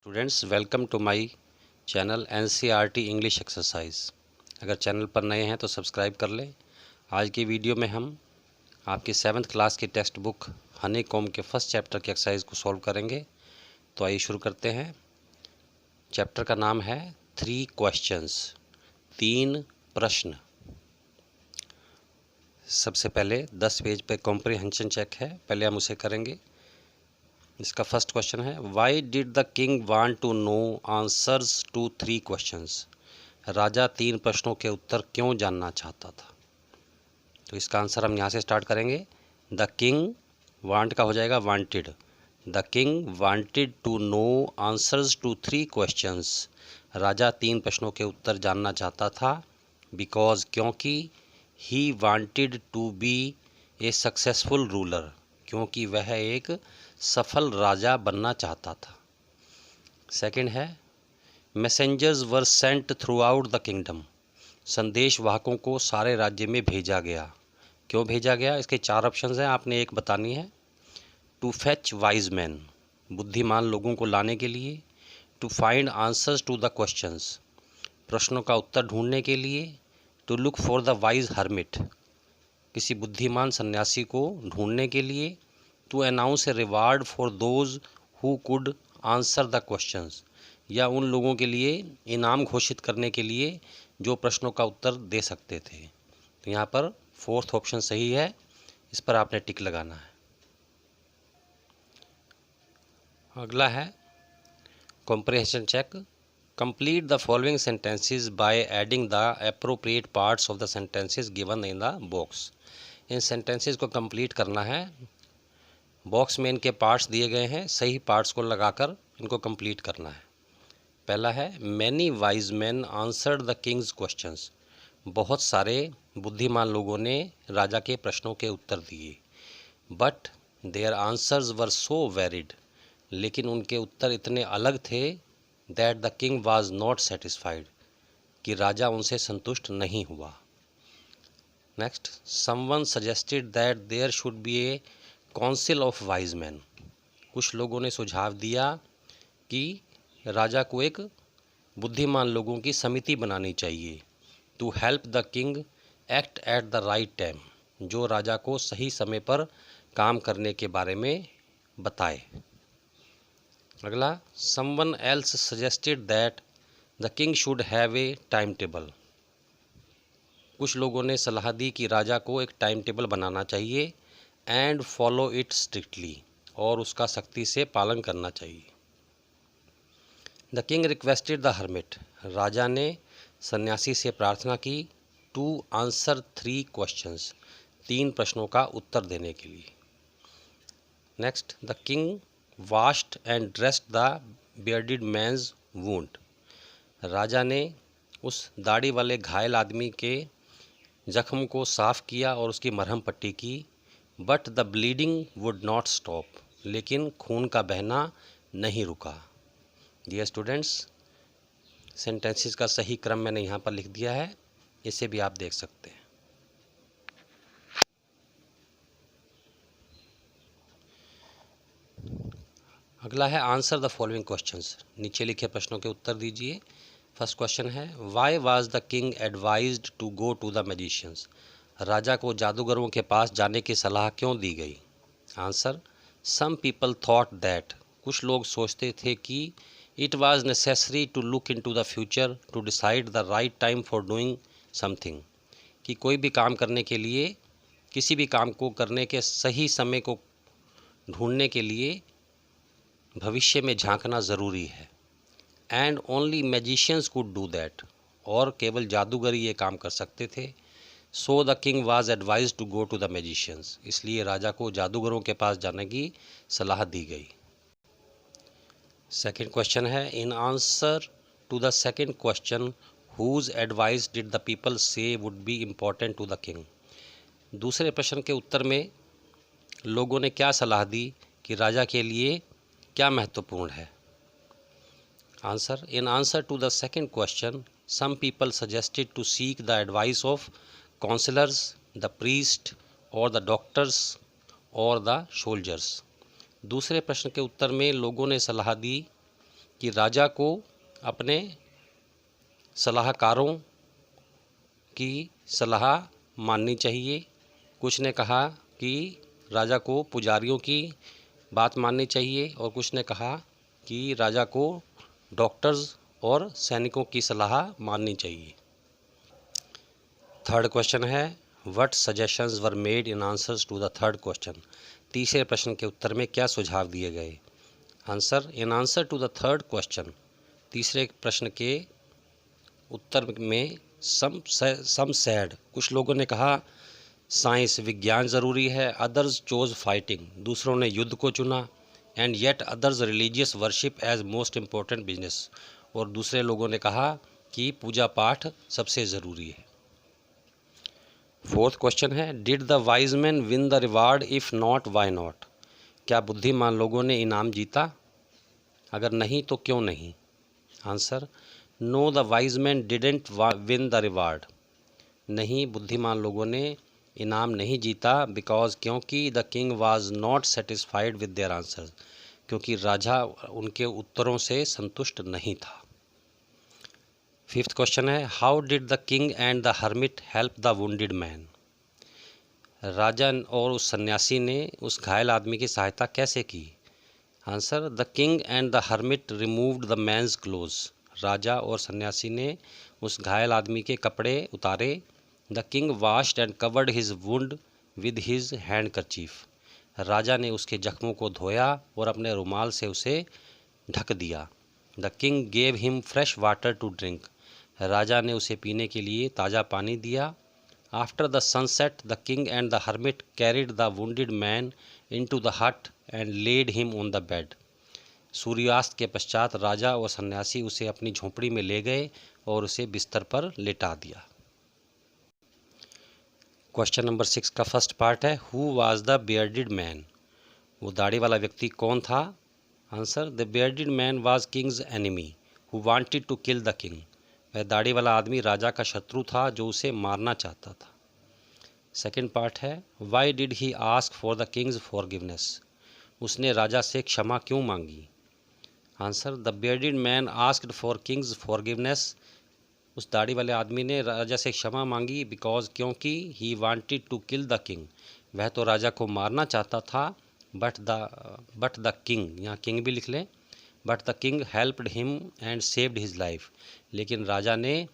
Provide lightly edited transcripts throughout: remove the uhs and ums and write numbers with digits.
Students, welcome to my channel NCERT English exercise. अगर channel पर नए हैं तो सब्सक्राइब कर लें। आज की वीडियो में हम आपकी 7th क्लास की टेक्स्ट बुक हनीकॉम्ब के फर्स्ट चैप्टर की एक्सरसाइज को सॉल्व करेंगे। तो आइए शुरू करते हैं। चैप्टर का नाम है 3 क्वेश्चंस, 3 प्रश्न। सबसे पहले 10 पेज पे कॉम्प्रिहेंशन चेक है, पहले हम उसे करेंगे। इसका फर्स्ट क्वेश्चन है, why did the king want to know answers to 3 questions. राजा 3 प्रश्नों के उत्तर क्यों जानना चाहता था। तो इसका आंसर हम यहाँ से स्टार्ट करेंगे। द किंग, वांट का हो जाएगा wanted. The king wanted to know answers to 3 questions. राजा 3 प्रश्नों के उत्तर जानना चाहता था। बिकॉज, क्योंकि। He wanted to be a successful ruler, क्योंकि वह एक सफल राजा बनना चाहता था। सेकंड है, messengers were sent throughout the kingdom. संदेशवाहकों को सारे राज्य में भेजा गया। क्यों भेजा गया, इसके 4 ऑप्शंस हैं, आपने एक बतानी है। टू फेच वाइज मैन, बुद्धिमान लोगों को लाने के लिए। To find answers to the questions, प्रश्नों का उत्तर ढूंढने के लिए। To look for the wise hermit, किसी बुद्धिमान सन्यासी को ढूंढने के लिए। To announce a reward for those who could answer the questions, या उन लोगों के लिए इनाम घोषित करने के लिए जो प्रश्नों का उत्तर दे सकते थे। तो यहाँ पर 4th ऑप्शन सही है, इस पर आपने टिक लगाना है। अगला है comprehension check. Complete the following sentences by adding the appropriate parts of the sentences given in the box. इन सेंटेंसेस को कंप्लीट करना है। बॉक्स में इनके पार्ट्स दिए गए हैं, सही पार्ट्स को लगाकर इनको कंप्लीट करना है। पहला है, many wise man answered the Kings questions. बहुत सारे बुद्धिमान लोगों ने राजा के प्रश्नों के उत्तर दिए। But their answers were so varied, लेकिन उनके उत्तर इतने अलग थे। That the king was not satisfied, कि राजा उनसे संतुष्ट नहीं हुआ। Next, someone suggested that there should be a council of wise man. कुछ लोगों ने सुझाव दिया कि राजा को एक बुद्धिमान लोगों की समिति बनानी चाहिए। To help the king act at the right time, जो राजा को सही समय पर काम करने के बारे में बताए। अगला, someone else suggested that the king should have a time table. कुछ लोगों ने सलाह दी कि राजा को एक टाइम टेबल बनाना चाहिए। एंड फॉलो इट स्ट्रिक्टली, और उसका सख्ती से पालन करना चाहिए। The king requested the hermit, राजा ने सन्यासी से प्रार्थना की। टू आंसर 3 क्वेश्चंस, 3 प्रश्नों का उत्तर देने के लिए। Next, the king washed and dressed the bearded man's wound. राजा ने उस दाढ़ी वाले घायल आदमी के जख्म को साफ किया और उसकी मरहम पट्टी की। But the bleeding would not stop, लेकिन खून का बहना नहीं रुका। डियर स्टूडेंट्स, सेंटेंसेस का सही क्रम मैंने यहाँ पर लिख दिया है, इसे भी आप देख सकते हैं। अगला है, आंसर द फॉलोइंग क्वेश्चंस। नीचे लिखे प्रश्नों के उत्तर दीजिए। फर्स्ट क्वेश्चन है, why was the king advised to go to the magicians. राजा को जादूगरों के पास जाने की सलाह क्यों दी गई। Answer, some people thought that, कुछ लोग सोचते थे कि it was necessary to look into the future to decide the right time for doing something, कि कोई भी काम करने के लिए, किसी भी काम को करने के सही समय को ढूंढने के लिए भविष्य में झांकना ज़रूरी है। And only magicians could do that, और केवल जादूगर ये काम कर सकते थे। So the king was advised to go to the magicians, इसलिए राजा को जादूगरों के पास जाने की सलाह दी गई। सेकंड क्वेश्चन है, in answer to the second question whose advice did the people say would be important to the king. दूसरे प्रश्न के उत्तर में लोगों ने क्या सलाह दी कि राजा के लिए क्या महत्वपूर्ण है। Answer, in answer to the second question some people suggested to seek the advice of counsellors, the priest और द डॉक्टर्स और द सोल्जर्स। दूसरे प्रश्न के उत्तर में लोगों ने सलाह दी कि राजा को अपने सलाहकारों की सलाह माननी चाहिए, कुछ ने कहा कि राजा को पुजारियों की बात माननी चाहिए और कुछ ने कहा कि राजा को डॉक्टर्स और सैनिकों की सलाह माननी चाहिए। थर्ड क्वेश्चन है what suggestions were made in answers to the third question. तीसरे प्रश्न के उत्तर में क्या सुझाव दिए गए। Answer in answer to the third question, तीसरे प्रश्न के उत्तर में सम सैड, कुछ लोगों ने कहा साइंस विज्ञान ज़रूरी है, अदर्स चोज फाइटिंग, दूसरों ने युद्ध को चुना, and yet others religious worship as most important business, और दूसरे लोगों ने कहा कि पूजा पाठ सबसे ज़रूरी है। फोर्थ क्वेश्चन है did the wise man win the reward if not why not. क्या बुद्धिमान लोगों ने इनाम जीता, अगर नहीं तो क्यों नहीं। Answer no the wise man didn't win the reward. नहीं, बुद्धिमान लोगों ने इनाम नहीं जीता, बिकॉज क्योंकि the king was not satisfied with their answer, क्योंकि राजा उनके उत्तरों से संतुष्ट नहीं था। फिफ्थ क्वेश्चन है how did the king and the hermit help the wounded man. राजा और उस सन्यासी ने उस घायल आदमी की सहायता कैसे की। Answer the king and the hermit removed the man's clothes. राजा और सन्यासी ने उस घायल आदमी के कपड़े उतारे। The king washed and covered his wound with his handkerchief. राजा ने उसके जख्मों को धोया और अपने रुमाल से उसे ढक दिया। The king gave him fresh water to drink. राजा ने उसे पीने के लिए ताज़ा पानी दिया। After the sunset the king and the hermit carried the wounded man into the hut and laid him on the bed. सूर्यास्त के पश्चात राजा और सन्यासी उसे अपनी झोंपड़ी में ले गए और उसे बिस्तर पर लेटा दिया। क्वेश्चन नंबर 6 का फर्स्ट पार्ट है who was the bearded man. वो दाढ़ी वाला व्यक्ति कौन था। Answer the bearded man was king's enemy who wanted to kill the king. वह दाढ़ी वाला आदमी राजा का शत्रु था जो उसे मारना चाहता था। सेकंड पार्ट है why did he ask for the Kings forgiveness. उसने राजा से क्षमा क्यों मांगी। Answer the bearded man asked for Kings forgiveness. उस दाढ़ी वाले आदमी ने राजा से क्षमा मांगी बिकॉज क्योंकि he wanted to kill the king. वह तो राजा को मारना चाहता था बट द किंग, यहाँ किंग भी लिख लें, but the king helped him and saved his life. लेकिन राजा ने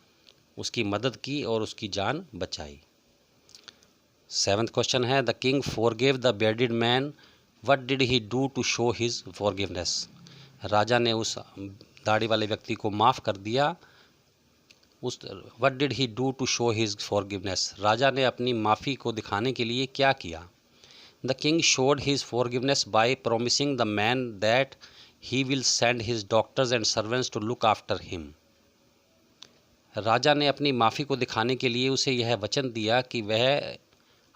उसकी मदद की और उसकी जान बचाई। सेवंथ क्वेश्चन है the king forgive the bearded man what did he do to show his forgiveness. राजा ने उस दाढ़ी वाले व्यक्ति को माफ़ कर दिया। उस what did he do to show his forgiveness, राजा ने अपनी माफ़ी को दिखाने के लिए क्या किया। The king showed his forgiveness by promising the man that he will send his doctors and servants to look after him. राजा ने अपनी माफ़ी को दिखाने के लिए उसे यह वचन दिया कि वह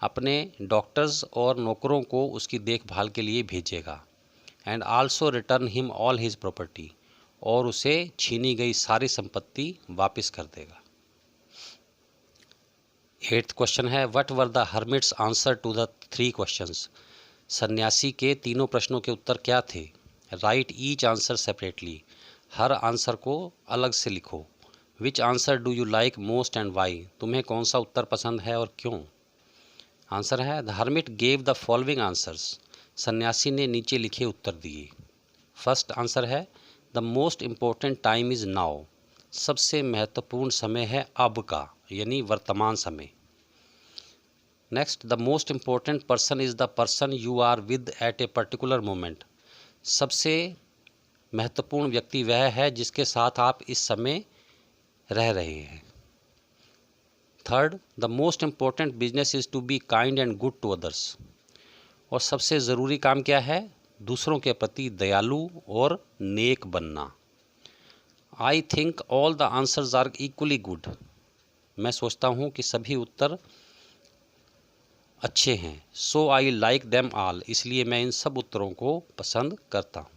अपने डॉक्टर्स और नौकरों को उसकी देखभाल के लिए भेजेगा। And also return him all his property, और उसे छीनी गई सारी संपत्ति वापस कर देगा। एट्थ क्वेश्चन है what were the hermit's answer to the three questions. सन्यासी के तीनों प्रश्नों के उत्तर क्या थे। राइट ईच आंसर सेपरेटली, हर आंसर को अलग से लिखो। Which answer do you like most and why, तुम्हें कौन सा उत्तर पसंद है और क्यों। आंसर है the hermit gave the following answers. सन्यासी ने नीचे लिखे उत्तर दिए। फर्स्ट आंसर है the most important time is now, सबसे महत्वपूर्ण समय है अब का, यानी वर्तमान समय। Next the most important person is the person you are with at a particular moment, सबसे महत्वपूर्ण व्यक्ति वह है जिसके साथ आप इस समय रह रहे हैं। Third the most important business is to be kind and good to others, और सबसे ज़रूरी काम क्या है, दूसरों के प्रति दयालु और नेक बनना। I think all the answers are equally good, मैं सोचता हूँ कि सभी उत्तर अच्छे हैं। So I like them all, इसलिए मैं इन सब उत्तरों को पसंद करता हूँ।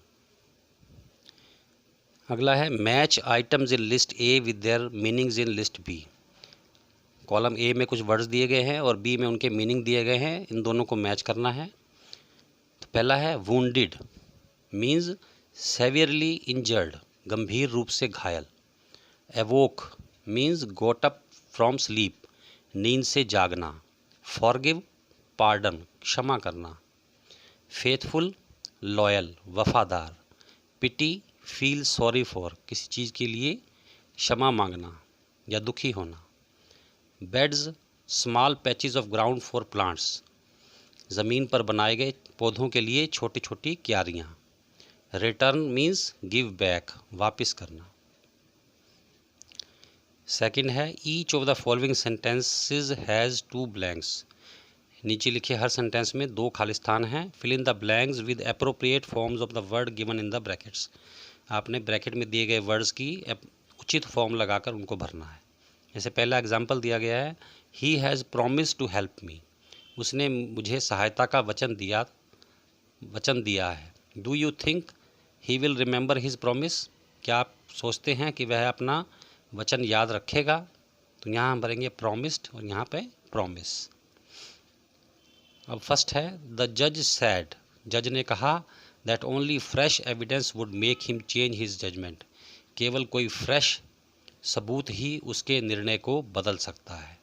अगला है match items in list A with their meanings in list B. Column A में कुछ वर्ड्स दिए गए हैं और बी में उनके मीनिंग दिए गए हैं, इन दोनों को मैच करना है। तो पहला है वुंडेड, मीन्स सेवियरली इंजर्ड, गंभीर रूप से घायल। Evoke means goat up from sleep, नींद से जागना। फॉरगिव पार्डन, क्षमा करना। फेथफुल लॉयल, वफादार। पिटी फील सॉरी फॉर, किसी चीज़ के लिए क्षमा मांगना या दुखी होना। Beds small patches of ground for plants, ज़मीन पर बनाए गए पौधों के लिए छोटी छोटी क्यारियाँ। रिटर्न मीन्स गिव बैक, वापस करना। सेकंड है each of the following sentences has two blanks, नीचे लिखे हर सेंटेंस में दो खाली स्थान हैं। Fill in the blanks with appropriate forms of the word given in the brackets, आपने ब्रैकेट में दिए गए वर्ड्स की उचित फॉर्म लगाकर उनको भरना है। जैसे पहला एग्जाम्पल दिया गया है, he has promise to help me, उसने मुझे सहायता का वचन दिया है। Do you think he will remember his promise, क्या आप सोचते हैं कि वह अपना वचन याद रखेगा? तो यहाँ हम भरेंगे प्रॉमिस्ड और यहाँ पे प्रॉमिस। अब फर्स्ट है द जज सैड, जज ने कहा that only fresh evidence would make him change his judgement, केवल कोई फ्रेश सबूत ही उसके निर्णय को बदल सकता है।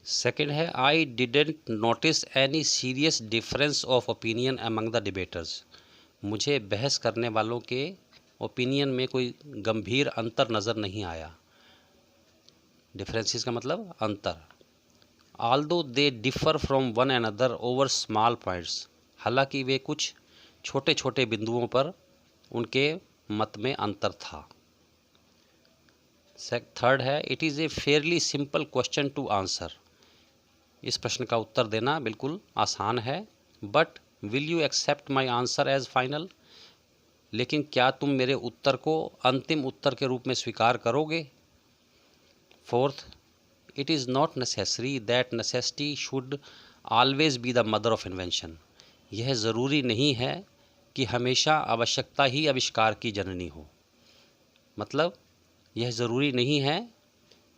सेकेंड है I didn't notice any serious difference of opinion among the debtors, मुझे बहस करने वालों के ओपिनियन में कोई गंभीर अंतर नज़र नहीं आया। डिफरेंसेस का मतलब अंतर। Although they differ from one another over small points, हालांकि वे कुछ छोटे छोटे बिंदुओं पर उनके मत में अंतर था। थर्ड है it is a fairly simple question to answer, इस प्रश्न का उत्तर देना बिल्कुल आसान है। But will you accept my answer as final, लेकिन क्या तुम मेरे उत्तर को अंतिम उत्तर के रूप में स्वीकार करोगे? Fourth, it is not necessary that necessity should always be the mother of invention, यह ज़रूरी नहीं है कि हमेशा आवश्यकता ही आविष्कार की जननी हो। मतलब यह ज़रूरी नहीं है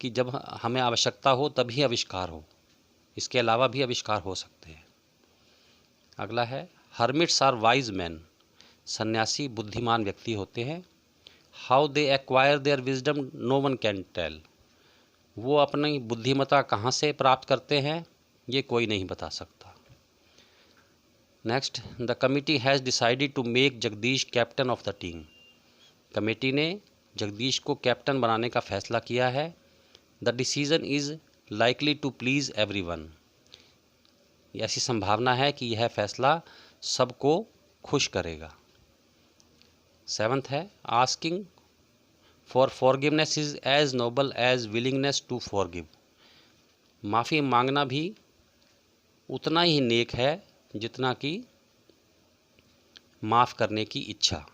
कि जब हमें आवश्यकता हो तभी आविष्कार हो, इसके अलावा भी आविष्कार हो सकते हैं। अगला है हर्मिट्स आर वाइज मैन, सन्यासी बुद्धिमान व्यक्ति होते हैं। How they acquire their wisdom no one can tell, वो अपनी बुद्धिमत्ता कहाँ से प्राप्त करते हैं ये कोई नहीं बता सकता। Next, the committee has decided to make Jagdish captain of the team, committee ने जगदीश को कैप्टन बनाने का फैसला किया है। The decision is likely to please everyone, ऐसी संभावना है कि यह फैसला सबको खुश करेगा। सेवंथ है asking for forgiveness is as noble as willingness to forgive, माफ़ी मांगना भी उतना ही नेक है जितना कि माफ़ करने की इच्छा,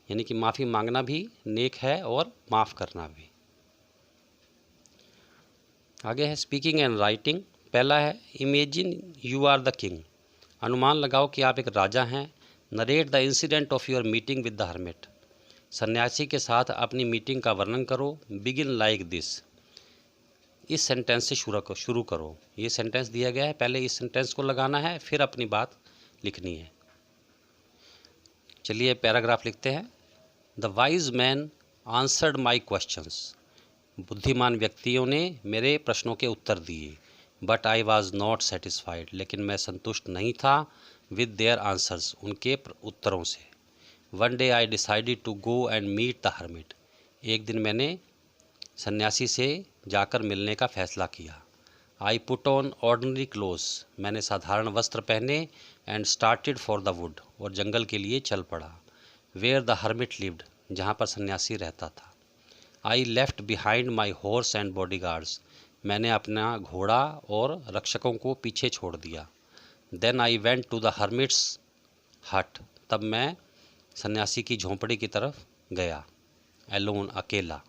यानी कि माफ़ी मांगना भी नेक है और माफ़ करना भी। आगे है स्पीकिंग एंड राइटिंग। पहला है imagine you are the king, अनुमान लगाओ कि आप एक राजा हैं। Narrate the incident of your meeting with the hermit, सन्यासी के साथ अपनी मीटिंग का वर्णन करो। बिगिन लाइक दिस, इस सेंटेंस से शुरू करो। ये सेंटेंस दिया गया है, पहले इस सेंटेंस को लगाना है फिर अपनी बात लिखनी है। चलिए पैराग्राफ लिखते हैं। The wise man answered my questions, बुद्धिमान व्यक्तियों ने मेरे प्रश्नों के उत्तर दिए। But I was not satisfied, लेकिन मैं संतुष्ट नहीं था विद देयर आंसर्स, उनके उत्तरों से। One day I decided to go and meet the hermit, एक दिन मैंने सन्यासी से जाकर मिलने का फैसला किया। I put on ordinary clothes, मैंने साधारण वस्त्र पहने। And started for the wood, और जंगल के लिए चल पड़ा। वेयर द हर्मिट लिव्ड, जहाँ पर सन्यासी रहता था। I left behind my horse and bodyguards, मैंने अपना घोड़ा और रक्षकों को पीछे छोड़ दिया। Then I went to the hermit's hut, तब मैं सन्यासी की झोंपड़ी की तरफ गया। एलोन, अकेला।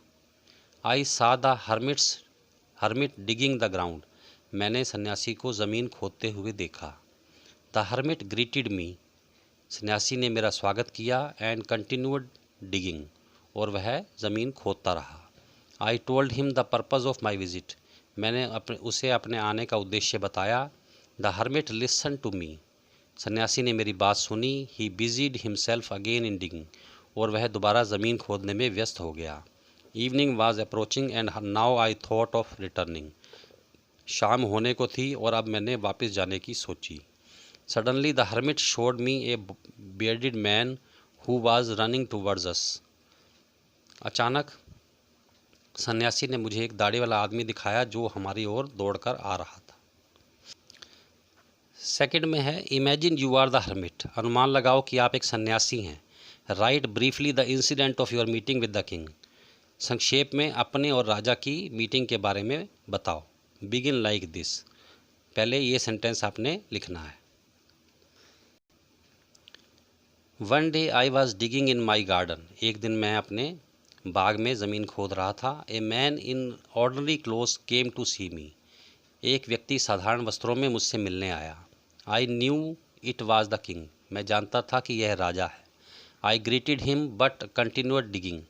आई सा the hermit digging the ground, मैंने सन्यासी को ज़मीन खोदते हुए देखा। द हर्मिट ग्रीटेड मी, सन्यासी ने मेरा स्वागत किया। एंड कंटिन्यूड डिगिंग, और वह ज़मीन खोदता रहा। I told him the purpose of my visit, मैंने उसे अपने आने का उद्देश्य बताया। The hermit listen to me, सन्यासी ने मेरी बात सुनी। He busied himself again in digging, और वह दोबारा ज़मीन खोदने में व्यस्त हो गया। Evening was approaching and now I thought of returning. शाम होने को थी और अब मैंने वापस जाने की सोची। Suddenly the hermit showed me a bearded man who was running towards us. अचानक सन्यासी ने मुझे एक दाढ़ी वाला आदमी दिखाया जो हमारी ओर दौड़कर आ रहा था। सेकंड में है imagine you are the hermit. अनुमान लगाओ कि आप एक सन्यासी हैं। Write briefly the incident of your meeting with the king. संक्षेप में अपने और राजा की मीटिंग के बारे में बताओ। Begin like this. पहले ये सेंटेंस आपने लिखना है। One day I was digging in my garden. एक दिन मैं अपने बाग में ज़मीन खोद रहा था। A man in ordinary clothes came to see me. एक व्यक्ति साधारण वस्त्रों में मुझसे मिलने आया। I knew it was the king. मैं जानता था कि यह राजा है। I greeted him but continued digging.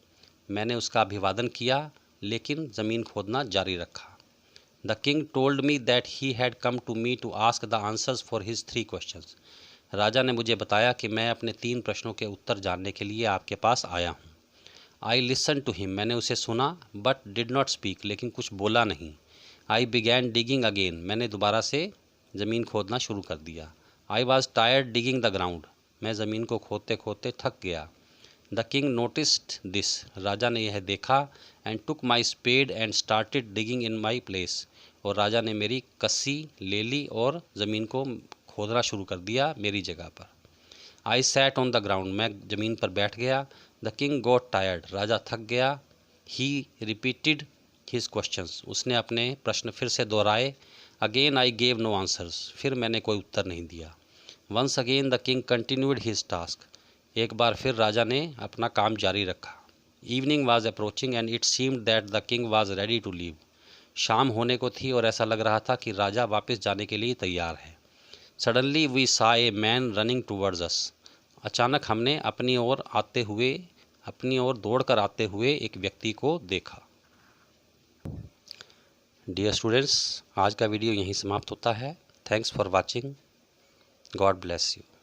मैंने उसका अभिवादन किया लेकिन ज़मीन खोदना जारी रखा। The king told me that he had come to me to ask the answers for his 3 questions. राजा ने मुझे बताया कि मैं अपने 3 प्रश्नों के उत्तर जानने के लिए आपके पास आया हूँ। I listen to him. मैंने उसे सुना बट डिड नॉट स्पीक। लेकिन कुछ बोला नहीं। I began digging again. मैंने दोबारा से ज़मीन खोदना शुरू कर दिया। I was tired digging the ground. मैं ज़मीन को खोदते खोदते थक गया। The king noticed this. राजा ने यह देखा। And took my spade and started digging in my place. और राजा ने मेरी कस्सी ले ली और ज़मीन को खोदना शुरू कर दिया मेरी जगह पर। I sat on the ground. मैं ज़मीन पर बैठ गया। The king got tired. राजा थक गया। He repeated his questions. उसने अपने प्रश्न फिर से दोहराए। Again I gave no answers. फिर मैंने कोई उत्तर नहीं दिया। Once again the king continued his task. एक बार फिर राजा ने अपना काम जारी रखा। Evening was approaching and it seemed that the king was ready to leave. शाम होने को थी और ऐसा लग रहा था कि राजा वापस जाने के लिए तैयार है। Suddenly we saw a man running towards us. अचानक हमने अपनी ओर दौड़कर आते हुए एक व्यक्ति को देखा। डियर स्टूडेंट्स, आज का वीडियो यहीं समाप्त होता है। Thanks for watching. God bless you.